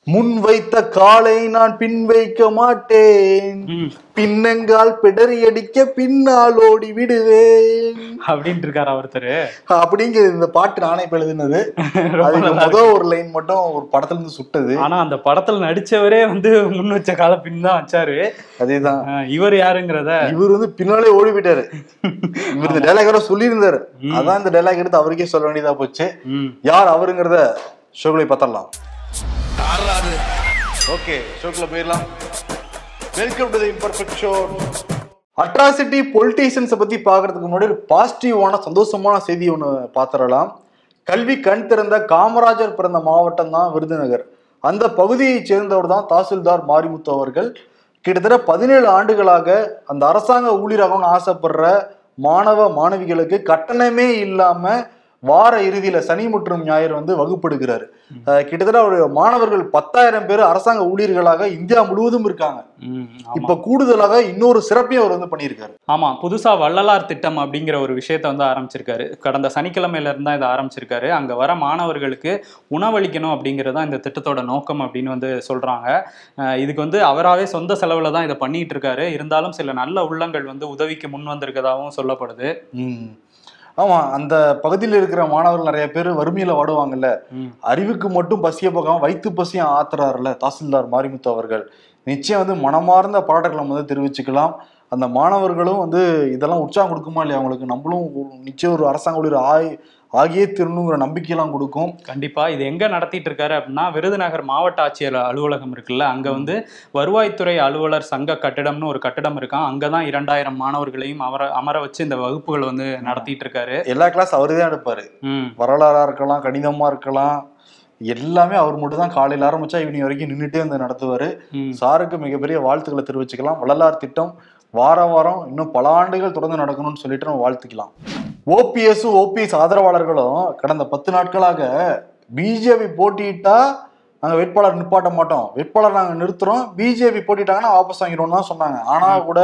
முன் வைத்த காலை நான் பின் வைக்க மாட்டேன், பின்னங்கால் பிடரி அடிக்க பின்னால் ஓடி விடுவேன் அப்படின்ட்டு இருக்காரு ஒருத்தரு. அப்படிங்கிறது இந்த பாட்டு நானே இப்ப எழுதுனது. அதுக்கு முதல் ஒரு லைன் மட்டும் ஒரு படத்துல இருந்து சுட்டது. ஆனா அந்த படத்துல நடிச்சவரே முன் வச்ச கால பின் தான் வச்சாரு. அதேதான். இவர் யாருங்கிறத இவர் பின்னாலே ஓடி போயிட்டாரு. இவர் இந்த டைலாக் சொல்லியிருந்தாரு. அதான் இந்த டைலாக் எடுத்து அவருக்கே சொல்ல வேண்டியதா போச்சு. யார் அவருங்கிறத ஷோக்குள்ள பார்த்தரலாம். ஓகே, ஷோக்குள்ள போயிடலாம். Welcome to the imperfect show. Atrocity பொலிட்டீஷியன்ஸை பத்தி பாக்குறதுக்கு முன்னாடி ஒரு பாசிட்டிவான சந்தோஷமான செய்தி ஒன்று பார்த்துடலாம். கல்வி கண் திறந்த காமராஜர் பிறந்த மாவட்டம் தான் விருதுநகர். அந்த பகுதியை சேர்ந்தவர் தான் தாசில்தார் மாரிமுத்து அவர்கள். கிட்டத்தட்ட 17 ஆண்டுகளாக அந்த அரசாங்க ஊழியராகணும்னு ஆசைப்படுற மாணவ மாணவிகளுக்கு கட்டணமே இல்லாம வார இறுதியில சனி மற்றும் ஞாயிறு வகுப்படுகிறாரு. கிட்டத்தட்ட ஒரு மாணவர்கள் 10,000 பேர் அரசாங்க ஊழியர்களாக இந்தியா முழுவதும் இருக்காங்க. இப்ப கூடுதலாக இன்னொரு சிறப்பையும் அவர் பண்ணியிருக்காரு. ஆமா, புதுசா வள்ளலார் திட்டம் அப்படிங்கிற ஒரு விஷயத்த ஆரம்பிச்சிருக்காரு. கடந்த சனிக்கிழமையில இருந்தா இதை ஆரம்பிச்சிருக்காரு. அங்க வர மாணவர்களுக்கு உணவளிக்கணும் அப்படிங்கறதான் இந்த திட்டத்தோட நோக்கம் அப்படின்னு சொல்றாங்க. இதுக்கு அவராகவே சொந்த செலவுல தான் இதை பண்ணிட்டு இருக்காரு. இருந்தாலும் சில நல்ல உள்ளங்கள் உதவிக்கு முன் வந்திருக்கதாகவும் சொல்லப்படுது. ஆமா, அந்த பகுதியில் இருக்கிற மாணவர்கள் நிறைய பேர் வறுமையில வாடுவாங்கல்ல. அறிவுக்கு மட்டும் பசிய போகாம வயிற்று பசியும் ஆத்துறாருல தாசில்தார் மாரிமுத்து அவர்கள். நிச்சயம் மனமார்ந்த பாராட்டுகளை தெரிவிச்சுக்கலாம். அந்த மாணவர்களும் இதெல்லாம் உற்சாகம் கொடுக்குமா இல்லையா அவங்களுக்கு? நம்மளும் நிச்சயம் ஒரு அரசாங்க ஊழியர் ஆகியே திருணுங்கிற நம்பிக்கையெல்லாம் கொடுக்கும். கண்டிப்பா. இது எங்க நடத்திட்டு இருக்காரு அப்படின்னா, விருதுநகர் மாவட்ட ஆட்சியர் அலுவலகம் இருக்குல்ல, அங்க வருவாய்த்துறை அலுவலர் சங்க கட்டிடம்னு ஒரு கட்டிடம் இருக்கான். அங்கதான் 2000 மாணவர்களையும் அமர வச்சு இந்த வகுப்புகள் நடத்திட்டு இருக்காரு. எல்லா கிளாஸ் அவருதான் எடுப்பாரு. வரலாறா இருக்கலாம், கணிதமா இருக்கலாம், எல்லாமே அவர் மட்டும் தான். காலையில் ஆரம்பிச்சா ஈவினிங் வரைக்கும் நின்றுட்டே நடத்துவாரு. சாருக்கு மிகப்பெரிய வாழ்த்துக்களை தெரிவிச்சுக்கலாம். வள்ளலார் திட்டம் வாரம் இன்னும் பல ஆண்டுகள் தொடர்ந்து நடக்கணும்னு சொல்லிட்டு நம்ம வாழ்த்துக்கலாம். ஓபிஎஸ் ஆதரவாளர்களும் கடந்த 10 நாட்களாக பிஜேபி போட்டியிட்டா நாங்க வேட்பாளர் நிப்பாட்ட மாட்டோம், வேட்பாளர் நாங்க நிறுத்துறோம், பிஜேபி போட்டிட்டாங்கன்னா வாபஸ் வாங்கிடுவோம் தான் சொன்னாங்க. ஆனா கூட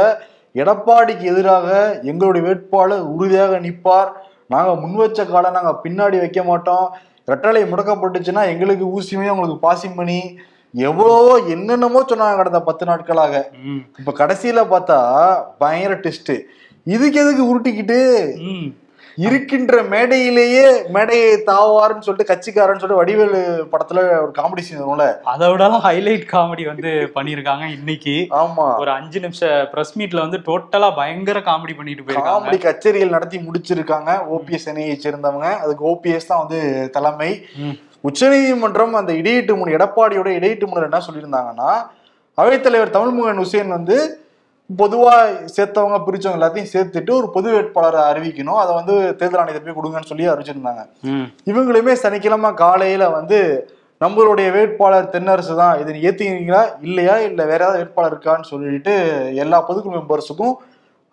எடப்பாடிக்கு எதிராக எங்களுடைய வேட்பாளர் உறுதியாக நிற்பார், நாங்க முன் வச்ச காலை நாங்க பின்னாடி வைக்க மாட்டோம், ரெட்டலை முடக்கப்பட்டுச்சுன்னா எங்களுக்கு ஊசியுமே உங்களுக்கு பாசிமணி, எவ்வளவோ என்னென்னமோ சொன்னாங்க கடந்த 10 நாட்களாக. இப்ப கடைசியில பார்த்தா பயங்கர டெஸ்ட். இதுக்கு எதுக்கு உருட்டிக்கிட்டு இருக்கின்ற மேடையிலேயே மேடையை தாவாருன்னு சொல்லிட்டு கட்சிக்காரன்னு சொல்லிட்டு வடிவேலு படத்துல ஒரு காமெடி சீன் வரும்ல, அதை விட ஹைலைட் காமெடி பண்ணிருக்காங்க இன்னைக்கு. ஆமா, ஒரு 5 நிமிஷம் பிரஸ் மீட்ல டோட்டலா பயங்கர காமெடி பண்ணிட்டு போயிருக்காங்க. காமெடி கச்சேரிகள் நடத்தி முடிச்சிருக்காங்க ஓபிஎஸ் அணியை சேர்ந்தவங்க. அதுக்கு ஓபிஎஸ் தான் தலைமை. உச்சநீதிமன்றம் அந்த இடையீட்டு மனு, எடப்பாடியோட இடையீட்டு மனு என்ன சொல்லியிருந்தாங்கன்னா, அவைத்தலைவர் தமிழ்முகன் உசேன் பொதுவா சேர்த்தவங்க பிரிச்சவங்க எல்லாத்தையும் சேர்த்துட்டு ஒரு பொது வேட்பாளரை அறிவிக்கணும், அதை தேர்தல் ஆணையத்தை போய் கொடுங்கன்னு சொல்லி அறிவிச்சிருந்தாங்க. இவங்களுமே சனிக்கிழமை காலையில நம்மளுடைய வேட்பாளர் தென்னரசு தான், இதை ஏத்துக்கிறீங்களா இல்லையா, இல்ல வேற ஏதாவது வேட்பாளர் இருக்கான்னு சொல்லிட்டு எல்லா பொதுக்குழு மெம்பர்ஸுக்கும்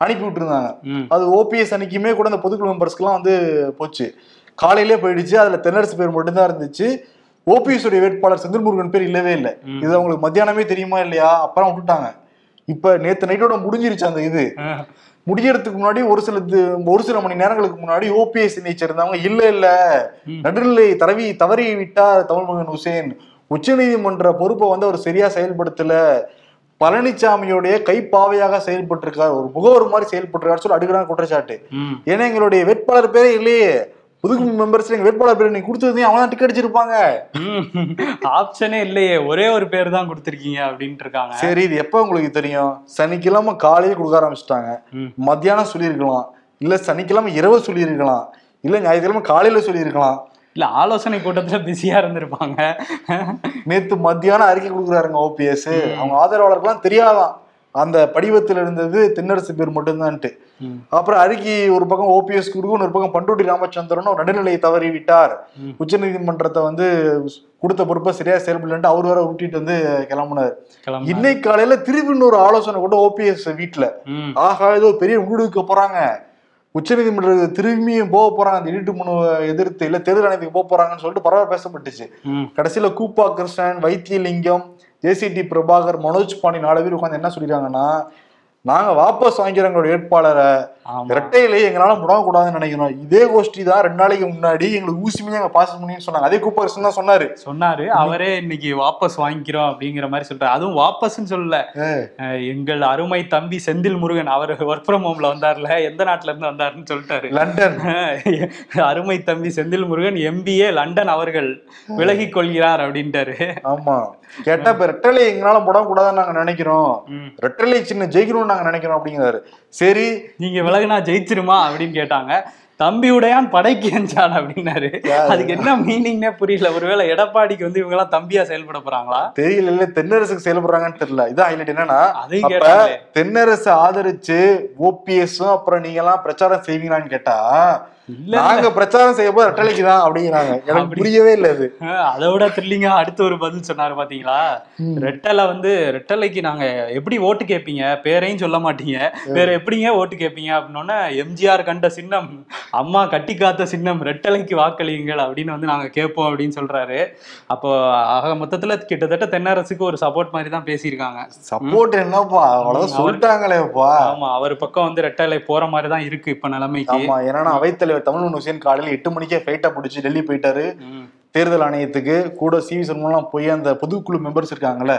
அனுப்பி விட்டுருந்தாங்க. அது ஓபிஎஸ் அன்னைக்குமே கூட அந்த பொதுக்குழு மெம்பர்ஸ்க்குலாம் போச்சு. காலையிலே போயிடுச்சு. அதுல தென்னரசு பேர் மட்டும்தான் இருந்துச்சு. ஓபிஎஸ் உடைய வேட்பாளர் செந்தில்முருகன் பேர் இல்லவே இல்லை. இது அவங்களுக்கு மத்தியானமே தெரியுமா இல்லையா, அப்புறம் விட்டுட்டாங்க. இப்ப நேத்து நைட்டோட முடிஞ்சிருச்சு. அந்த இது முடியறதுக்கு முன்னாடி ஒரு சில மணி நேரங்களுக்கு முன்னாடி ஓபிஎஸ் சேர்ந்தவங்க இல்ல நடுநிலை தவறி விட்டார் தமிழ்முகன் உசேன், உச்ச நீதிமன்ற பொறுப்பை அவர் சரியா செயல்படுத்தல, பழனிசாமியோடைய கைப்பாவையாக செயல்பட்டு இருக்காரு, ஒரு முகவர் மாதிரி செயல்பட்டு இருக்காரு சொல்லி அடுக்கிறாங்க குற்றச்சாட்டு. ஏன்னா எங்களுடைய வேட்பாளர் பேரே இல்லையே, புதுக்குழு மெம்பர்ஸ் எங்க வேட்பாளர் பேர் நீங்க கொடுத்தது அவங்க தான் டிக்கெட் அடிச்சிருப்பாங்க, ஆப்ஷனே இல்லையே, ஒரே ஒரு பேர் தான் கொடுத்துருக்கீங்க அப்படின்ட்டு இருக்காங்க. சரி, இது எப்ப உங்களுக்கு தெரியும்? சனிக்கிழமை காலையில கொடுக்க ஆரம்பிச்சுட்டாங்க. மத்தியானம் சொல்லியிருக்கலாம், இல்ல சனிக்கிழமை இரவு சொல்லியிருக்கலாம், இல்ல ஞாயிற்றுக்கிழமை காலையில சொல்லியிருக்கலாம், இல்ல ஆலோசனை கூட்டத்துல பிஸியா இருந்திருப்பாங்க. நேத்து மத்தியானம் அறிக்கை கொடுக்குறாருங்க ஓபிஎஸ். அவங்க ஆதரவாளர்கள்லாம் தெரியாதான் அந்த படிவத்தில் இருந்தது தென்னரசு பேர் மட்டும்தான்ட்டு. அப்புறம் அறிக்கை ஒரு பக்கம் ஓபிஎஸ் கொடுக்கும், ஒரு பக்கம் பண்டூட்டி ராமச்சந்திரன் நடுநிலையை தவறி விட்டார், உச்ச நீதிமன்றத்தை கொடுத்த பொறுப்பை சரியா செயல்படலன்ட்டு அவர் வேற ஊட்டிட்டு கிளம்புனாரு. இன்னைக்கு காலையில திருப்பி இன்னொரு ஆலோசனை கூட ஓபிஎஸ் வீட்டுல, ஆகா ஏதோ பெரிய முடிவுக்கு போறாங்க, உச்ச நீதிமன்றத்துக்கு திரும்பியும் போக போறாங்க, அந்த இடிட்டு மனுவை எதிர்த்து இல்ல தேர்தல் ஆணையத்துக்கு போக போறாங்கன்னு சொல்லிட்டு பரவாயில்ல பேசப்பட்டுச்சு. கடைசியில கூப்பா கிருஷ்ணன், வைத்தியலிங்கம், ஜேசிடி பிரபாகர், மனோஜ் பாண்டி 4 பேர் உட்காந்து என்ன சொல்லிருக்காங்கன்னா, நாங்க வாபஸ் வாங்கிக்கிறோம் எங்களோட வேட்பாளரை, இரட்டையிலே எங்களால முடங்கக்கூடாதுன்னு நினைக்கிறோம். இதே கோஷ்டி தான் 2 நாளைக்கு முன்னாடி எங்களுக்கு ஊசி மீது எங்க பாஸ் பண்ணின்னு சொன்னாங்க. அதே கூப்பர்ஸ் தான் சொன்னாரு. அவரே இன்னைக்கு வாபஸ் வாங்கிக்கிறோம் அப்படிங்கிற மாதிரி சொல்றாரு. அதுவும் வாபஸ்ன்னு சொல்லல, எங்கள் அருமை தம்பி செந்தில் முருகன் அவர் ஒர்க் ஃப்ரம் ஹோம்ல வந்தார்ல, எந்த நாட்டுல இருந்து வந்தாருன்னு சொல்லிட்டாரு. லண்டன். அருமை தம்பி செந்தில் முருகன் MBA லண்டன் அவர்கள் விலகி கொள்கிறார் அப்படின்ட்டாரு. ஆமா, கேட்டா இப்ப ரெட்டலை எங்களால முடங்கக்கூடாதுன்னு நாங்க நினைக்கிறோம், ரெட்டலை சின்ன ஜெயிக்கணும்னு நாங்க நினைக்கிறோம் அப்படிங்கிறாரு. சரி, நீங்க விலகுனா ஜெயிச்சிருமா அப்படின்னு கேட்டாங்க. தம்பி உடையான் படைக்கு எஞ்சான் அப்படின்னாரு. அதுக்கு என்ன மீனிங்னே புரியல. ஒருவேளை எடப்பாடிக்கு வந்து இவங்க எல்லாம் தம்பியா செயல்பட போறாங்களா தெரியல. இல்ல தென்னரசுக்கு செயல்படுறாங்கன்னு தெரியல. இதான் ஹைலைட். என்னன்னா தென்னரசு ஆதரிச்சு OPS-ம் அப்புறம் நீங்க எல்லாம் பிரச்சாரம் செய்வீங்களான்னு கேட்டா, நாங்க பிரச்சாரம் செய்ய போது ரெட்டலைக்கு தான் அப்படிங்கிறாங்க. எனக்கு புரியவே இல்லை அது. அதை விட த்ரில்லிங்கா அடுத்த ஒரு பதில் சொன்னாரு பாத்தீங்களா. ரெட்டலைக்கு நாங்க எப்படி ஓட்டு கேட்பீங்க, பேரையும் சொல்ல மாட்டீங்க, வேற எப்படிங்க ஓட்டு கேட்பீங்க அப்படின்னோன்னா, MGR கண்ட சின்னம், அம்மா கட்டி காத்த சின்னம், ரெட்டலைக்கு வாக்களியுங்கள் அப்படின்னு வந்து நாங்க கேட்போம் அப்படின்னு சொல்றாரு. அப்போ ஆக மொத்தத்துல கிட்டத்தட்ட தென்னரசுக்கு ஒரு சப்போர்ட் மாதிரி தான் பேசியிருக்காங்க. சப்போர்ட் என்னப்பா, அவ்வளவுதான் சொல்லிட்டாங்களேப்பா. ஆமா, அவர் பக்கம் வந்து ரெட்டலை போற மாதிரி தான் இருக்கு இப்ப நிலைமைக்கு. ஏன்னா அவைத்தலைவர் தமிழ்மன் ஹுசேன் காலையில் 8 மணிக்கே ஃபிளைட்டை பிடிச்சி டெல்லி போயிட்டாரு. தேர்தல் ஆணையத்துக்கு கூட CV சண்முகம் போய் அந்த பொதுக்குழு மெம்பர்ஸ் இருக்காங்கல்ல,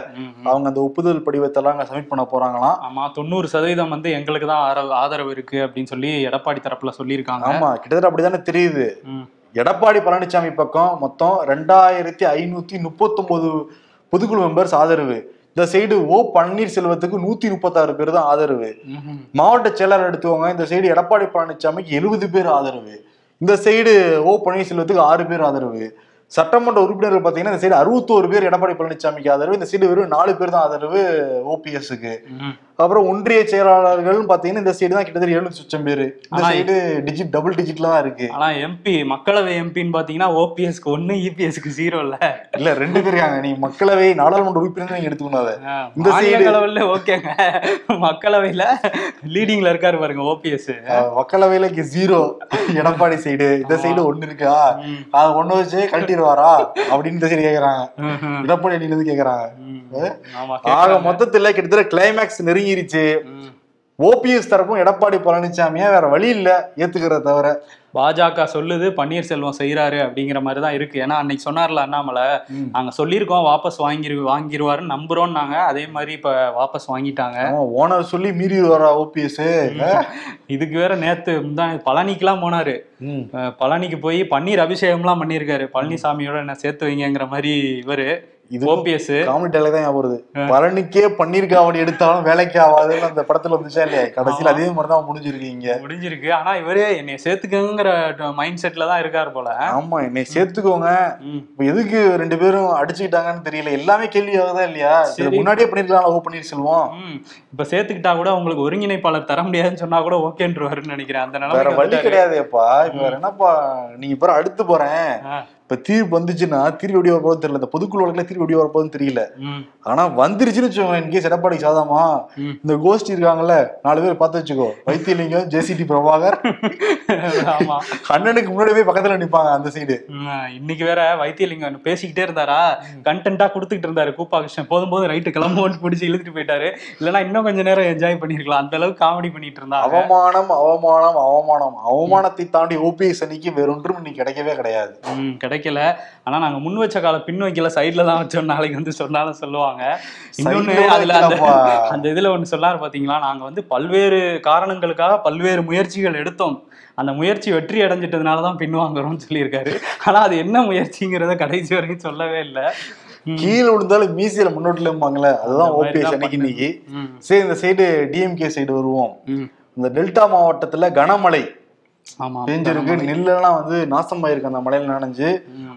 அவங்க அந்த ஒப்புதல் படிவத்தெல்லாம் அங்க சப்மிட் பண்ண போறாங்களாம். ஆமா, 90% வந்து எங்களுக்கு தான் ஆதரவு இருக்கு அப்படின்னு சொல்லி எடப்பாடி தரப்புல சொல்லியிருக்காங்க. ஆமா, கிட்டத்தட்ட அப்படித்தானே தெரியுது. எடப்பாடி பழனிசாமி பக்கம் மொத்தம் 2539 பொதுக்குழு மெம்பர்ஸ் ஆதரவு. இந்த சைடு பன்னீர்செல்வத்துக்கு 136 பேர் தான் ஆதரவு. மாவட்ட செயலாளர் எடுத்துக்கோங்க, இந்த சைடு எடப்பாடி பழனிசாமிக்கு 70 பேர் ஆதரவு. இந்த சைடு பன்னீர்செல்வத்துக்கு 6 பேர் ஆதரவு. சட்டமன்ற உறுப்பினர்கள் பாத்தீங்கன்னா இந்த சைடு 61 பேர் எடப்பாடி பழனிசாமிக்கு ஆதரவு, இந்த சைடு வெறும் 4 பேர் தான் ஆதரவு OPS-க்கு. அப்புறம் ஒன்றிய செயலாளர்கள் பாத்தீங்கன்னா இந்த சைடு தான் கிட்டத்தட்ட 700 பேரு. இந்த சைடு டபுள் டிஜிட்ல தான் இருக்கு. ஆனா MP மக்களவை MPன்னு பாத்தீங்கன்னா OPS-க்கு 1, EPS-க்கு 0 இல்ல 2 பேர் இருக்காங்க. நீ மக்களவை நாடாளுமன்ற உறுப்பினர் நீங்க எடுத்துக்கணும். இந்த சைடு ஓகேங்க, மக்களவையில லீடிங்ல இருக்காரு பாருங்க OPS. மக்களவையில 0 எடப்பாடி சைடு, இந்த சைடு 1 இருக்கா, அது 1 வச்சு கழட்டிடுவாரா அப்படின்னு இந்த சைடு கேக்குறாங்க. எடப்பாடி அணியில இருந்து கேக்குறாங்க. ஆக மொத்தத்துல கிட்டத்தட்ட கிளைமேக்ஸ் நெருங்கிருச்சு. OPS தரப்பும் எடப்பாடி பழனிசாமியா வேற வழி இல்ல ஏத்துக்கிறத தவிர. பாஜக சொல்லுது பன்னீர்செல்வம் செய்யறாரு அப்படிங்கிற மாதிரி தான் இருக்கு. ஏன்னா அன்னைக்கு சொன்னார்ல அண்ணாமலை, நாங்க சொல்லியிருக்கோம் வாபஸ் வாங்கிருவாருன்னு நம்புறோம். அதே மாதிரி இப்ப வாபஸ் வாங்கிட்டாங்க. ஓனர் சொல்லி மீறிடுவாரா OPS? இதுக்கு வேற நேத்து தான் பழனிக்கெல்லாம் போனாரு. பழனிக்கு போய் பன்னீர் அபிஷேகம் எல்லாம் பண்ணிருக்காரு. பழனிசாமியோட என்ன சேர்த்து வைங்கிற மாதிரி இவரு OPS காமெடி டைலாக் தான் ஞாபகம் வருது. பழனிக்கே பன்னீர் காவடி எடுத்தாலும் வேலைக்கு ஆகாதுன்னு அந்த படத்துல வந்துச்சா இல்லையா, கடைசியில் அதே மாதிரி தான் முடிஞ்சிருக்கு. ஆனா இவரே என்னை சேர்த்துக்கங்கிற மைண்ட் செட்ல தான் இருக்காரு போல. ஆமா, என்னை சேர்த்துக்கோங்க. எதுக்கு 2 பேரும் அடிச்சுக்கிட்டாங்கன்னு தெரியல. எல்லாமே கேள்வியாக தான் இல்லையா, முன்னாடியே பண்ணிருக்கலாம் பன்னீர்செல்வம். இப்ப சேர்த்துக்கிட்டா கூட உங்களுக்கு ஒருங்கிணைப்பாளர் தர முடியாதுன்னு சொன்னா கூட ஓகேன்றவாருன்னு நினைக்கிறேன். அந்த நிலைமை வழி கிடையாதுப்பா. இப்ப வேற என்னப்பா, நீங்க இப்ப அடுத்து போறேன், இப்ப தீர்ப்பு வந்துச்சுன்னா தீர்வு எப்படி வரப்போதுன்னு தெரியல, இந்த பொதுக்குழு வழக்குல தீர்வு எப்படி வரப்போதுன்னு தெரியல. ஆனா வந்துருச்சுன்னு வச்சுக்கோங்க, இன்கேஸ் எடப்பாடி சாதாமா இந்த கோஷ்டி இருக்காங்கல்ல 4 பேர் பார்த்து வச்சுக்கோ, வைத்தியலிங்கம், JCT பிரபாகர், அண்ணனுக்கு முன்னாடி போய் பக்கத்துல நிப்பாங்க அந்த சைடு. இன்னைக்கு வேற வைத்தியலிங்கம் பேசிக்கிட்டே இருந்தாரா, கண்டென்ட்டா கொடுத்துக்கிட்டு இருந்தாரு. கூப்பா கிருஷ்ணன் போதும் ரைட்டு கிளம்புவோன்னு பிடிச்சி இழுத்துட்டு போயிட்டாரு. இல்லைன்னா இன்னும் கொஞ்ச நேரம் என்ஜாய் பண்ணிருக்கலாம், அந்த அளவுக்கு காமெடி பண்ணிட்டு இருந்தா. அவமானம் அவமானம் அவமானம், அவமானத்தை தாண்டி OPS அன்னைக்கு வேறொன்றும் இன்னைக்கு கிடைக்கவே கிடையாது. கிடைக்கல. ஆனா நாங்க முன் வச்ச கால பின் வைக்கல, சைட்ல தான் வச்சோம், நாளைக்கு வந்து சொன்னாலும் சொல்லுவாங்க. இன்னொன்னு அதுல அந்த இதுல ஒண்ணு சொல்லாரு பாத்தீங்களா, நாங்க வந்து பல்வேறு காரணங்களுக்காக பல்வேறு முயற்சிகள் எடுத்தோம், அந்த முயற்சி வெற்றி அடைஞ்சிட்டதுனாலதான் பின் வாங்குறோம்னு சொல்லியிருக்காரு. ஆனா அது என்ன முயற்சிங்கிறத கடைசி வரைக்கும் சொல்லவே இல்லை. கீழே விழுந்தாலும் மீசியில முன்னோட்டில இருப்பாங்களே, அதுதான் OPS அன்னைக்கு. இன்னைக்கு சரி, இந்த சைடு DMK சைடு வருவோம். இந்த டெல்டா மாவட்டத்துல கனமழை பெஞ்சிருக்கு. நெல்லெல்லாம் வந்து நாசமாயிருக்கு அந்த மழையில நனைஞ்சு.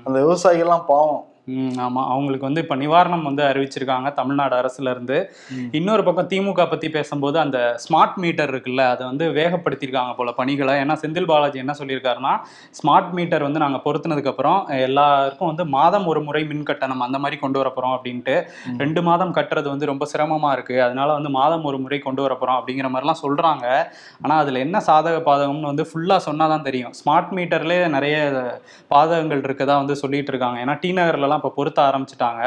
அந்த விவசாயிகள்லாம் பாவம். ஆமா, அவங்களுக்கு வந்து இப்ப நிவாரணம் வந்து அறிவிச்சிருக்காங்க தமிழ்நாடு அரசுல இருந்து. இன்னொரு பக்கம் திமுக பத்தி பேசும்போது அந்த ஸ்மார்ட் மீட்டர் இருக்குல்ல, அதை வந்து வேகப்படுத்திருக்காங்க போல பணிகளை. ஏன்னா செந்தில் பாலாஜி என்ன சொல்லியிருக்காருன்னா, ஸ்மார்ட் மீட்டர் வந்து நாங்க பொருத்தினதுக்கு அப்புறம் எல்லாருக்கும் வந்து மாதம் ஒரு முறை மின் கட்டணம் அந்த மாதிரி கொண்டு வரப்போறோம் அப்படின்ட்டு. 2 மாதம் கட்டுறது வந்து ரொம்ப சிரமமா இருக்கு, அதனால வந்து மாதம் ஒரு முறை கொண்டு வரப்போறோம் அப்படிங்கிற மாதிரிலாம் சொல்றாங்க. ஆனா அதுல என்ன சாதக பாதகம்னு வந்து ஃபுல்லா சொன்னாதான் தெரியும். ஸ்மார்ட் மீட்டர்லேயே நிறைய பாதகங்கள் இருக்கதா வந்து சொல்லிட்டு இருக்காங்க. ஏன்னா டி நகர்ல மீட்டரெல்லாம் இப்போ பொருத்த ஆரம்பிச்சிட்டாங்க.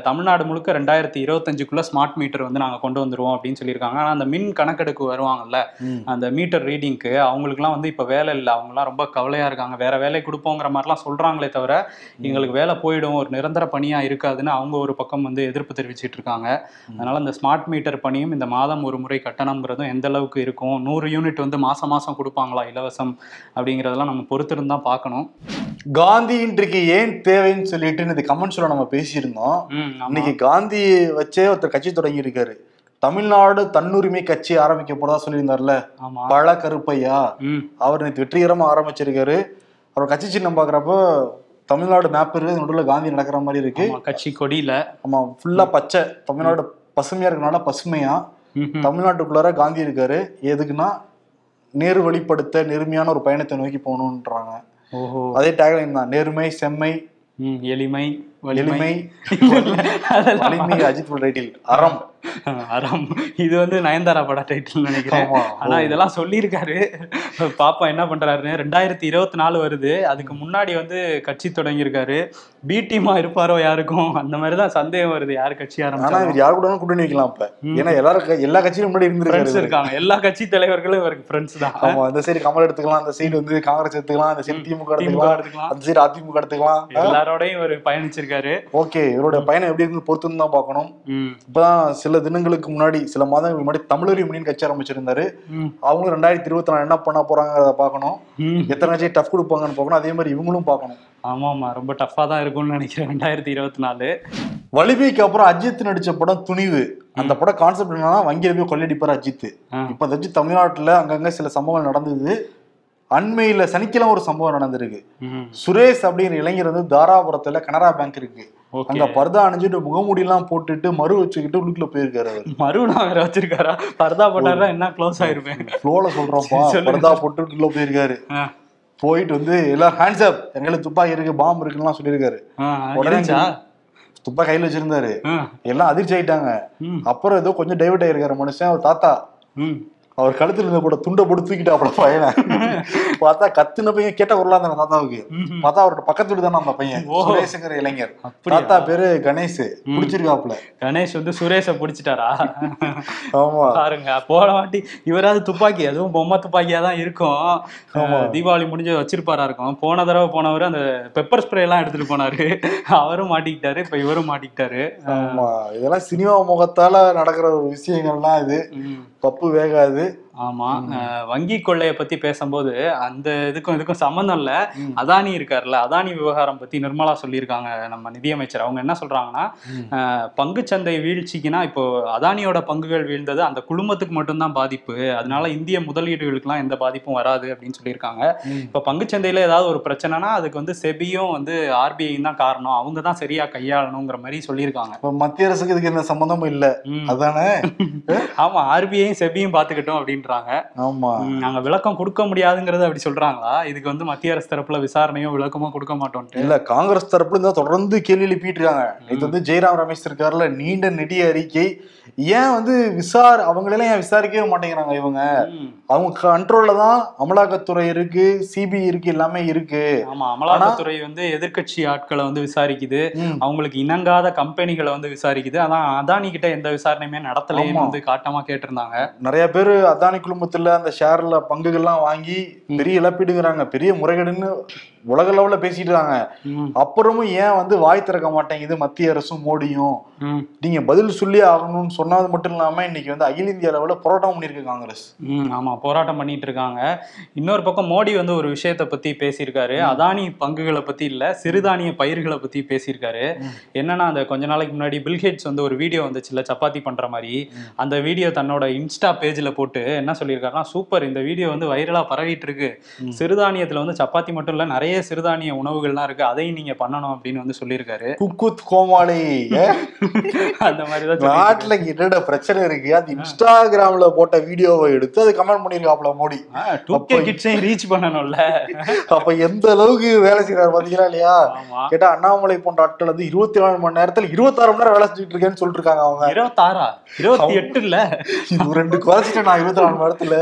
தமிழ்நாடு முழுக்க 2025க்குள்ள ஸ்மார்ட் மீட்டர் வந்து நாங்கள் கொண்டு வந்துருவோம் அப்படின்னு சொல்லியிருக்காங்க. ஆனால் அந்த மின் கணக்கெடுக்கு வருவாங்கல்ல, அந்த மீட்டர் ரீடிங்க்கு, அவங்களுக்குலாம் வந்து இப்போ வேலை இல்லை. அவங்களாம் ரொம்ப கவலையா இருக்காங்க. வேற வேலை கொடுப்போங்கிற மாதிரிலாம் சொல்றாங்களே தவிர எங்களுக்கு வேலை போயிடும், ஒரு நிரந்தர பணியா இருக்காதுன்னு அவங்க ஒரு பக்கம் வந்து எதிர்ப்பு தெரிவிச்சிட்டு இருக்காங்க. அதனால இந்த ஸ்மார்ட் மீட்டர் பணியும் இந்த மாதம் ஒரு முறை கட்டணம்ங்கிறதும் எந்த அளவுக்கு இருக்கும், 100 யூனிட் வந்து மாசம் மாசம் கொடுப்பாங்களா இலவசம் அப்படிங்கிறதெல்லாம் நம்ம பொறுத்திருந்தா பார்க்கணும். காந்தி இன்றைக்கு ஏன் தேவைன்னு சொல்லிட்டு இந்த கமெண்ட்ஸ்ல நம்ம பேசியிருந்தோம். இன்னைக்கு காந்தி வச்சே ஒருத்தர் கட்சி தொடங்கி இருக்காரு. தமிழ்நாடு தன்னுரிமை கட்சி ஆரம்பிக்க போறதா சொல்லியிருந்தார்ல பழ கருப்பையா, அவர் நேற்று வெற்றிகரமா ஆரம்பிச்சிருக்காரு. அவர் கட்சி சின்னம் பாக்குறப்போ தமிழ்நாடு மேப் இருக்கு, நடுவில் காந்தி நடக்கிற மாதிரி இருக்கு. கட்சி கொடியில ஆமா ஃபுல்லா பச்சை, தமிழ்நாடு பசுமையா இருக்கனால பசுமையா தமிழ்நாட்டுக்குள்ளார காந்தி இருக்காரு. எதுக்குன்னா நேரு வழிப்படுத்த நேர்மையான ஒரு பயணத்தை நோக்கி போகணும்ன்றாங்க. அதே டேக்லைன் தான், நேர்மை செம்மை எளிமை வலிமை வலிமை அஜித் டைட்டில் அறம் அறம். இது வந்து நயன்தாரா பட டைட்டில் நினைக்கிறேன். ஆனா இதெல்லாம் சொல்லியிருக்காரு. பாப்பா என்ன பண்றாருன்னு. 2024 வருது, அதுக்கு முன்னாடி வந்து கட்சி தொடங்கியிருக்காரு. பி டீமா இருப்பாரோ யாருக்கும், அந்த மாதிரிதான் சந்தேகம் வருது. யாரு கட்சி ஆரம்பிச்சாலும் யாரு கூட கூட்டணி வைக்கலாம் இப்ப. ஏன்னா எல்லா கட்சியும் முன்னாடி இருக்காங்க. எல்லா கட்சி தலைவர்களும் இவருக்கு ஃப்ரெண்ட்ஸ் தான். ஆமா, இந்த சைடு கமல் எடுத்துக்கலாம், அந்த சைடு வந்து காங்கிரஸ் எடுத்துக்கலாம், அந்த சைடு திமுக எடுத்துக்கலாம், அந்த சைடு அதிமுக எடுத்துக்கலாம். எல்லாரோடையும் இவர் பயணிச்சிருக்காரு. ஓகே, இவரோட பயணம் எப்படி இருந்து பொறுத்து தான் பார்க்கணும். இப்பதான் சில தினங்களுக்கு முன்னாடி, சில மாதங்களுக்கு முன்னாடி தமிழறிவு கட்சி ஆரம்பிச்சிருந்தாரு. அவங்களும் 2024 என்ன பண்ண போறாங்க பார்க்கணும். எத்தனை கட்சி டஃப் கொடுப்பாங்கன்னு பார்க்கணும். அதே மாதிரி இவங்களும் பார்க்கணும். ஆமாமா, ரொம்ப டஃபா தான் இருக்கும்னு நினைக்கிறேன் 2024. வலிமைக்கு அப்புறம் அஜித் நடிச்ச படம் துணிவு. அந்த படம் கான்செப்ட் என்னன்னா, வங்கியில போய் கொள்ளையடிப்பார் அஜித். இப்ப அஜித் தமிழ்நாட்டுல அங்கங்க சில சம்பவங்கள் நடந்தது. அண்மையில சனிக்கிழமை ஒரு சம்பவம் நடந்திருக்கு. சுரேஷ் அப்படிங்கிற இளைஞர் வந்து தாராபுரத்துல கனரா பேங்க் இருக்கு, அங்க பர்தா அணிஞ்சிட்டு முகமூடி எல்லாம் போட்டுட்டு மறு வச்சுக்கிட்டு உள்ளுக்குள்ள போயிருக்காரு. அவர் மறுலாம் வேற வச்சிருக்காரா? பர்தா போட்டாரா என்ன க்ளோஸ் ஆயிருப்பேன். ஃப்ளோல சொல்றோம்ப்பா, பர்தா போட்டு உள்ள போயிருக்காரு. போயிட்டு வந்து எல்லாம் ஹேண்ட்ஸ் அப், எங்களுக்கு துப்பாக்கி இருக்கு, பாம்பு இருக்குன்னு சொல்லியிருக்காரு. உடனே துப்பா கையில வச்சிருந்தாரு. எல்லாம் அதிர்ச்சி ஆயிட்டாங்க. அப்புறம் ஏதோ கொஞ்சம் டைவர்ட் ஆயிருக்காரு மனுஷன். அவர் தாத்தா அவர் கழுத்துல இருந்த கூட துண்டை போட்டு தூக்கிட்டா அப்பட பையனை. பார்த்தா கத்துன பையன் கேட்ட குரலா இருந்தாங்க தாத்தாவுக்கு. பார்த்தா அவரோட பக்கத்து வீடு தானே அந்த பையன், சுரேஷுங்கிற இளைஞர். தாத்தா பேரு கணேஷ். பிடிச்சிருக்காப்ல. கணேஷ் வந்து சுரேஷ பிடிச்சிட்டாரா? ஆமா பாருங்க, போன வாட்டி இவராது துப்பாக்கி, அதுவும் பொம்மை துப்பாக்கியா தான் இருக்கும். தீபாவளி முடிஞ்சு வச்சிருப்பாரா இருக்கும். போன தடவை போனவர் அந்த பெப்பர் ஸ்ப்ரே எல்லாம் எடுத்துட்டு போனாரு. அவரும் மாட்டிக்கிட்டாரு, இப்ப இவரும் மாட்டிக்கிட்டாரு. ஆமா, இதெல்லாம் சினிமா முகத்தால நடக்கிற ஒரு விஷயங்கள்லாம். இது பப்பு வேகாது. ஆமா, வங்கி கொள்ளைய பத்தி பேசும்போது அந்த இதுக்கும் சம்பந்தம் இல்ல. அதானி இருக்காருல்ல, அதானி விவகாரம் பத்தி நிர்மலா சொல்லியிருக்காங்க நம்ம நிதியமைச்சர். அவங்க என்ன சொல்றாங்கன்னா, பங்குச்சந்தை வீழ்ச்சிக்குன்னா இப்போ அதானியோட பங்குகள் வீழ்ந்தது அந்த குழுமத்துக்கு மட்டும்தான் பாதிப்பு, அதனால இந்திய முதலீடுகளுக்குலாம் எந்த பாதிப்பும் வராது அப்படின்னு சொல்லியிருக்காங்க. இப்ப பங்குச்சந்தையில ஏதாவது ஒரு பிரச்சனைனா அதுக்கு வந்து செபியும் வந்து ஆர்பிஐயும் தான் காரணம், அவங்க தான் சரியா கையாளணுங்கிற மாதிரி சொல்லியிருக்காங்க. மத்திய அரசுக்கு இதுக்கு எந்த சம்பந்தமும் இல்ல, அதானே? ஆமா, ஆர்பிஐயும் செபியும் பாத்துக்கிட்டோம் அப்படின்றாங்க. ஆமா, நாங்க விளக்கம் கொடுக்க முடியாதுங்கிறது அப்படி சொல்றாங்களா? இதுக்கு வந்து மத்திய அரசு தரப்புல விசாரணையோ விளக்கமோ கொடுக்க மாட்டோம் இல்ல, காங்கிரஸ் தரப்புல இருந்தா தொடர்ந்து கேள்வி எழுப்பிட்டு இருக்காங்க. இது வந்து ஜெயராம் ரமேஷ் இருக்காருல, நீண்ட நெடிய அறிக்கை. ஏன் வந்து அவங்களெல்லாம் ஏன் விசாரிக்கவே மாட்டேங்கிறாங்க? இவங்க அவங்க கண்ட்ரோல்ல தான் அமலாக்கத்துறை இருக்கு, சிபிஐ இருக்கு, எல்லாமே இருக்கு. ஆமா, அமலாக்கத்துறை வந்து எதிர்கட்சி ஆட்களை வந்து விசாரிக்குது, அவங்களுக்கு இணங்காத கம்பெனிகளை வந்து விசாரிக்குது. அதான் அதானி கிட்ட எந்த விசாரணையுமே நடத்தலைன்னு வந்து காட்டமா கேட்டிருந்தாங்க. நிறைய பேர் அதானி குழுமத்துல அந்த ஷேர்ல பங்குகள்லாம் வாங்கி பெரிய இழப்பீடுங்கிறாங்க, பெரிய முறைகேடுன்னு உலக லெவல்ல பேசிட்டு இருக்காங்க. அப்புறமும் ஏன் வந்து வாய் திறக்க மாட்டேங்குது மத்திய அரசும் மோடியும்? நீங்க பதில் சொல்லி ஆகணும்னு சொன்னது மட்டும் இல்லாம இன்னைக்கு வந்து அகில இந்திய அளவுல போராட்டம் பண்ணிருக்கு காங்கிரஸ். ஆமா, போராட்டம் பண்ணிட்டு இருக்காங்க. இன்னொரு பக்கம் மோடி வந்து ஒரு விஷயத்த பத்தி பேசியிருக்காரு. அதானி பங்குகளை பத்தி இல்ல, சிறுதானிய பயிர்களை பத்தி பேசியிருக்காரு. என்னன்னா, அந்த கொஞ்ச நாளைக்கு முன்னாடி பில்கேட்ஸ் வந்து ஒரு வீடியோ வந்துச்சுல்ல, சப்பாத்தி பண்ற மாதிரி. அந்த வீடியோ தன்னோட இன்ஸ்டா பேஜ்ல போட்டு என்ன சொல்லியிருக்காருன்னா, சூப்பர், இந்த வீடியோ வந்து வைரலா பரவிட்டு இருக்கு, சிறுதானியத்துல வந்து சப்பாத்தி மட்டும் இல்ல, நிறைய சிறுதானிய உணவுகள்லாம் இருக்கு, அதையும் நீங்க பண்ணணும் அப்படின்னு வந்து சொல்லியிருக்காரு. குக்குத் கோமாளி அந்த மாதிரிதான் நாட்டுல என்னோட பிரச்சனை இருக்கு. அது இன்ஸ்டாகிராம்ல போட்ட வீடியோவை எடுத்து அது கமெண்ட் பண்ணிருக்காப்ல மோடி. 2K கிட்ஸையும் ரீச் பண்ணணும்ல, அப்ப எந்த அளவுக்கு வேலை செய்யறாரு பாத்தீங்களா இல்லையா? கேட்டா அண்ணாமலை போன்ற ஆட்கள் வந்து 24 மணி நேரத்துல 26 மணி நேரம் வேலை செஞ்சுட்டு இருக்கேன்னு சொல்லிட்டு இருக்காங்க. அவங்க 26 28 இல்ல, இது 2 குறைச்சிட்டேன் நான். 24 மணி நேரத்துல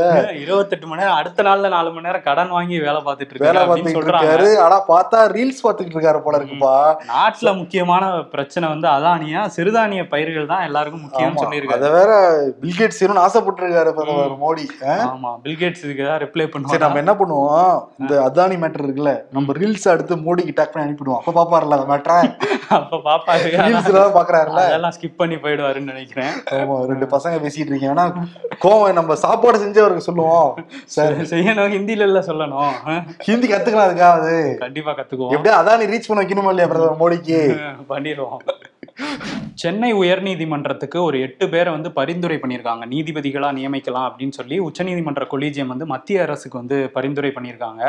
28 மணி நேரம், அடுத்த நாள்ல 4 மணி நேரம் கடன் வாங்கி வேலை பார்த்துட்டு இருக்கேன். அவரு ஆனா பார்த்தா ரீல்ஸ் பார்த்துக்கிட்டு இருக்காரு போல இருக்குப்பா. நாட்டுல முக்கியமான பிரச்சனை வந்து அதானியா சிறுதானிய பயிர்கள் தான் எல்லாருக்கும் முக்கியம் சொல்லியிருக்காரு. அத வேற பில்கேட்ஸ் ஆசைப்பட்டு இருக்காரு பிரதமர் மோடி. ஆமா, பில்கேட்ஸ் இதுக்கு தான் ரிப்ளை பண்ணுவோம். சரி, நம்ம என்ன பண்ணுவோம், இந்த அதானி மேட்டர் இருக்குல்ல, நம்ம ரீல்ஸ் எடுத்து மோடிக்கு டேக் பண்ணி அனுப்பிடுவோம். அப்ப பாப்பாருல அந்த மேட்டரை, அப்ப பாப்பாரு, ரீல்ஸ்ல பாக்குறாருல, அதெல்லாம் ஸ்கிப் பண்ணி போயிடுவாருன்னு நினைக்கிறேன். ஆமா, 2 பசங்க பேசிட்டு இருக்கீங்க. ஏன்னா கோவம் நம்ம சாப்பாடு செஞ்சவருக்கு சொல்லுவோம், செய்யணும், ஹிந்தில இல்ல சொல்லணும். ஹிந்தி கத்துக்கலாம், அதுக்காவது கண்டிப்பா கத்துக்குவோம். எப்படியா அதானி ரீச் பண்ண வைக்கணுமா இல்லையா பிரதமர் மோடிக்கு? பண்ணிடுவோம். சென்னை உயர்நீதிமன்றத்துக்கு ஒரு 8 பேரை வந்து பரிந்துரை பண்ணியிருக்காங்க, நீதிபதிகளா நியமிக்கலாம் அப்படின்னு சொல்லி உச்சநீதிமன்ற கொலீஜியம் வந்து மத்திய அரசுக்கு வந்து பரிந்துரை பண்ணியிருக்காங்க.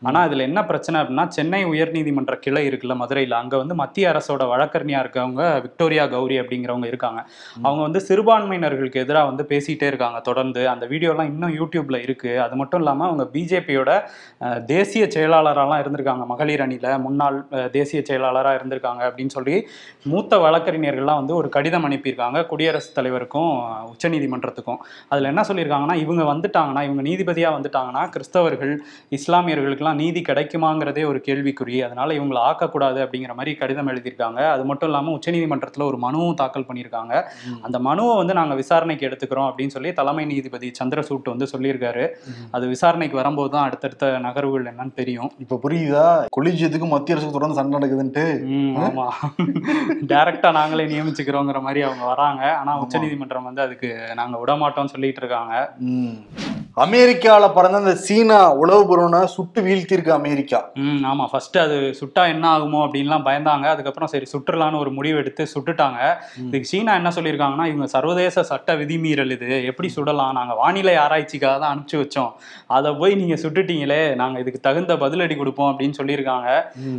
ஆனா இதுல என்ன பிரச்சனை அப்படின்னா, சென்னை உயர்நீதிமன்ற கிளை இருக்குல்ல மதுரையில், அங்க வந்து மத்திய அரசோட வழக்கறிஞா இருக்கவங்க விக்டோரியா கௌரி அப்படிங்கிறவங்க இருக்காங்க. அவங்க வந்து சிறுபான்மையினர்களுக்கு எதிராக வந்து பேசிட்டே இருக்காங்க தொடர்ந்து. அந்த வீடியோலாம் இன்னும் யூடியூப்ல இருக்கு. அது மட்டும் இல்லாம அவங்க பிஜேபியோட தேசிய செயலாளராலாம் இருந்திருக்காங்க, மகளிர் அணியில முன்னாள் தேசிய செயலாளராக இருந்திருக்காங்க அப்படின்னு சொல்லி மூத்த வழக்கறிஞர்கள்லாம் வந்து ஒரு கடிதம் அனுப்பியிருக்காங்க குடியரசுத் தலைவருக்கும் உச்சநீதிமன்றத்துக்கும். அதில் என்ன சொல்லியிருக்காங்கன்னா, இவங்க வந்துட்டாங்கன்னா, இவங்க நீதிபதியாக வந்துட்டாங்கன்னா கிறிஸ்தவர்கள் இஸ்லாமியர்களுக்கெல்லாம் நீதி கிடைக்குமாங்கிறதே ஒரு கேள்விக்குறி, அதனால இவங்களை ஆக்கக்கூடாது அப்படிங்கிற மாதிரி கடிதம் எழுதியிருக்காங்க. அது மட்டும் இல்லாமல் உச்சநீதிமன்றத்தில் ஒரு மனுவும் தாக்கல் பண்ணியிருக்காங்க. அந்த மனுவை வந்து நாங்கள் விசாரணைக்கு எடுத்துக்கிறோம் அப்படின்னு சொல்லி தலைமை நீதிபதி சந்திரசூட் வந்து சொல்லியிருக்காரு. அது விசாரணைக்கு வரும்போது தான் அடுத்தடுத்த நகர்வுகள் என்னன்னு தெரியும். இப்போ புரியுதா கொலிஜியத்துக்கும் மத்திய அரசுக்கு தொடர்ந்து சண்டை நடக்குதுன்ட்டு? ஆமா, டைரக்டா நாங்களே நியமிச்சுக்கிறோங்கிற மாதிரி அவங்க வராங்க. ஆனா உச்சநீதிமன்றம் வந்து அதுக்கு நாங்க விடமாட்டோம்னு சொல்லிட்டு இருக்காங்க. அமெரிக்கால பறந்த அந்த சீனா உளவு பொருளை சுட்டு வீழ்த்தி இருக்கு அமெரிக்கா. ஆமா, ஃபர்ஸ்ட் அது சுட்டா என்ன ஆகுமோ அப்படின்லாம் பயந்தாங்க. அதுக்கப்புறம் சரி சுட்டுலான்னு ஒரு முடிவு எடுத்து சுட்டுட்டாங்க. இதுக்கு சீனா என்ன சொல்லியிருக்காங்கன்னா, இவங்க சர்வதேச சட்ட விதிமீறல், இது எப்படி சுடலாம், நாங்க வானிலை ஆராய்ச்சிக்காக தான் அனுப்பிச்சு வச்சோம், அதை போய் நீங்க சுட்டுட்டீங்களே, நாங்க இதுக்கு தகுந்த பதிலடி கொடுப்போம் அப்படின்னு சொல்லியிருக்காங்க.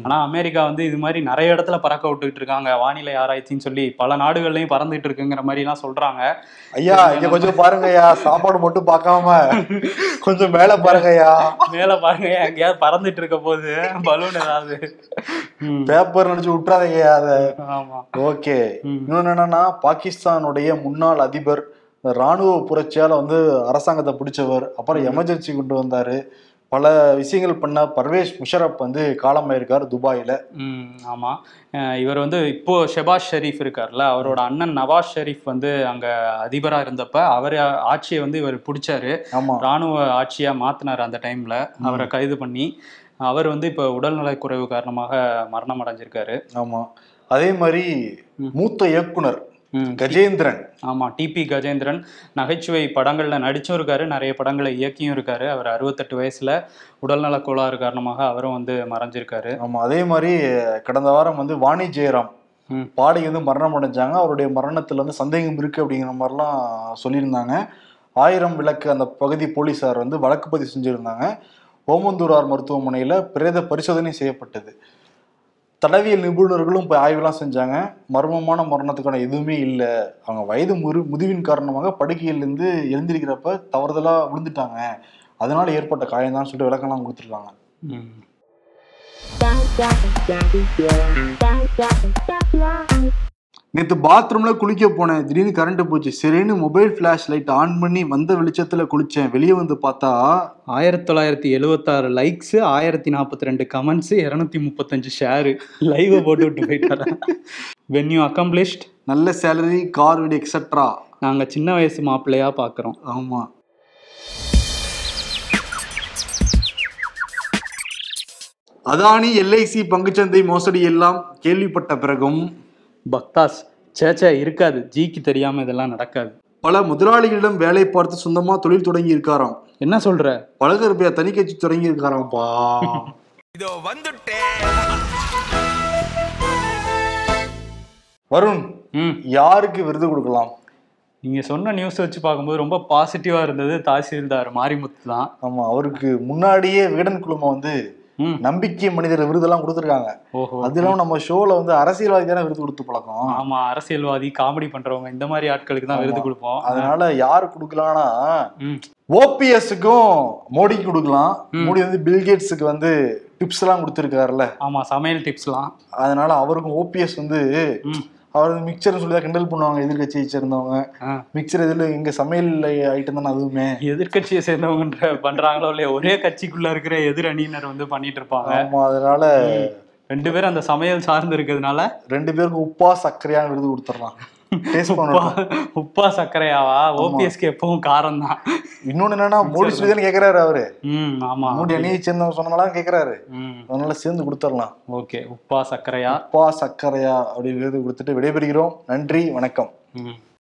ஆனா அமெரிக்கா வந்து இது மாதிரி நிறைய இடத்துல பறக்க விட்டுக்கிட்டு இருக்காங்க வானிலை ஆராய்ச்சின்னு சொல்லி, பல நாடுகள்லயும் பறந்துட்டு இருக்குங்கிற மாதிரி எல்லாம் சொல்றாங்க. ஐயா இங்க கொஞ்சம் பாருங்கய்யா, சாப்பாடு மட்டும் பார்க்காம கொஞ்சம் மேல பாருங்கய்யா, மேல பாருங்க, எங்கேயாவது பறந்துட்டு இருக்க போது பலூன் ஏதாவது பேப்பர் நினைச்சு விட்டுறாதீங்கய்யா அதை. ஆமா, ஓகே. இன்னொன்னு என்னன்னா, பாகிஸ்தானுடைய முன்னாள் அதிபர் ராணுவ புரட்சியால வந்து அரசாங்கத்தை பிடிச்சவர், அப்புறம் எமர்ஜென்சி கொண்டு வந்தாரு, பல விஷயங்கள் பண்ண பர்வேஸ் முஷரப் வந்து காலமாயிருக்காரு துபாயில. ஆமா, இவர் வந்து இப்போ ஷெபாஸ் ஷெரீப் இருக்கார்ல, அவரோட அண்ணன் நவாஸ் ஷெரீப் வந்து அங்க அதிபரா இருந்தப்ப அவர் ஆட்சியை வந்து இவர் பிடிச்சாரு, ராணுவ ஆட்சியா மாத்தினார். அந்த டைம்ல அவரை கைது பண்ணி அவர் வந்து இப்ப உடல்நலக்குறைவு காரணமாக மரணம் அடைஞ்சிருக்காரு. ஆமா, அதே மாதிரி மூத்த இயக்குனர் கஜேந்திரன், ஆமா டிபி கஜேந்திரன் நகைச்சுவை படங்கள்ல நடிச்சும் இருக்காரு, நிறைய படங்களை இயக்கியும் இருக்காரு. அவர் 68 வயசுல உடல்நல கோளாறு காரணமாக அவரும் வந்து மறைஞ்சிருக்காரு. ஆமா, அதே மாதிரி கடந்த வாரம் வந்து வாணி ஜெயராம் பாடகி வந்து மரணம் அடைஞ்சாங்க. அவருடைய மரணத்துல வந்து சந்தேகம் இருக்கு அப்படிங்கிற மாதிரிலாம் சொல்லியிருந்தாங்க. 1000 விளக்கு அந்த பகுதி போலீசார் வந்து வழக்கு பதிவு செஞ்சிருந்தாங்க. ஓமந்தூரார் மருத்துவமனையில பிரேத பரிசோதனை செய்யப்பட்டது. தடவியல் நிபுணர்களும் இப்போ ஆய்வுலாம் செஞ்சாங்க. மர்மமான மரணத்துக்கான எதுவுமே இல்லை. அவங்க வயது முதிவின் காரணமாக படுக்கையிலேருந்து எழுந்திருக்கிறப்ப தவறுதலாக விழுந்துட்டாங்க, அதனால ஏற்பட்ட காயம்தான் சொல்லிட்டு விளக்கம்லாம் கொடுத்துருக்காங்க. நேற்று பாத்ரூம்ல குளிக்க போனேன், திடீர்னு கரண்ட் போச்சு, சரின்னு மொபைல் ஃபிளாஷ் லைட் ஆன் பண்ணி வந்த வெளிச்சத்துல குளிச்சேன். வெளியே வந்து பார்த்தா 1976 லைக்ஸ், 1042 கமெண்ட்ஸ், 235 ஷேரு. லைவ் போட்டு விட்டு போயிட்டாரா. வென் யூ அக்கம்ப்ளிஷ்ட், நல்ல சேலரி, கார், வீடு எக்ஸெட்ரா. நாங்க சின்ன வயசு மாப்பிள்ளையா பாக்குறோம். ஆமா, அதானி எல்ஐசி பங்குச்சந்தை மோசடி எல்லாம் கேள்விப்பட்ட பிறகும் பக்தாஸ் சேச்சா இருக்காது, ஜிக்கு தெரியாம இதெல்லாம் நடக்காது. பல முதலாளிகளிடம் வேலை பார்த்து சொந்தமா தொழில் தொடங்கி இருக்காராம். என்ன சொல்ற? பழக ரூபாய் தனி கட்சி தொடங்கி இருக்காராம்பா. இதோ வந்துட்டேன். வருண், யாருக்கு விருது கொடுக்கலாம்? நீங்க சொன்ன நியூஸ் வச்சு பார்க்கும்போது ரொம்ப பாசிட்டிவா இருந்தது தாசில்தார் மாரிமுத்து தான். ஆமா, அவருக்கு முன்னாடியே விகடன் குழுமம் வந்து நம்பிக்கை மனிதர் விருதெல்லாம் கொடுத்துருக்காங்க. அது இல்லாம நம்ம ஷோல வந்து அரசியல்வாதி தானே விருது கொடுத்து பழக்கம். ஆமா, அரசியல்வாதி, காமெடி பண்றவங்க, இந்த மாதிரி ஆட்களுக்கு தான் விருது கொடுப்போம். அதனால யாரு கொடுக்கலாம்னா, ஓபிஎஸ்க்கும் மோடிக்கு கொடுக்கலாம். மோடி வந்து பில்கேட்ஸுக்கு வந்து டிப்ஸ் எல்லாம் கொடுத்துருக்காருல்ல. ஆமா, சமையல் டிப்ஸ் எல்லாம். அதனால அவருக்கும் ஓபிஎஸ் வந்து அவர் மிக்சர் சொல்லிதான் கிண்டல் பண்ணுவாங்க எதிர்கட்சியை சேர்ந்தவங்க. மிக்சர் இதுல எங்க சமையல் ஐட்டம் தானே அதுவுமே. எதிர்கட்சியை சேர்ந்தவங்க பண்றாங்களோ இல்லையா, ஒரே கட்சிக்குள்ள இருக்கிற எதிர் அணியினர் வந்து பண்ணிட்டு இருப்பாங்க. ஆமா, அதனால 2 பேரும் அந்த சமையல் சார்ந்து இருக்கிறதுனால 2 பேருக்கு உப்பா சர்க்கரையான விருது கொடுத்துடலாம். உப்பா சர்க்கரையாவா? ஓபிஎஸ்க்கு எப்பவும் காரம் தான். இன்னொன்னு என்னன்னா, மோடி சொல்லிதான் கேக்குறாரு அவரு. ஆமா, மோடி அணியை சேர்ந்தவங்க சொன்னனால கேக்குறாரு. அதனால சேர்ந்து கொடுத்துடலாம். ஓகே, உப்பா சர்க்கரையா அப்படி விருது கொடுத்துட்டு விடைபெறுகிறோம். நன்றி, வணக்கம்.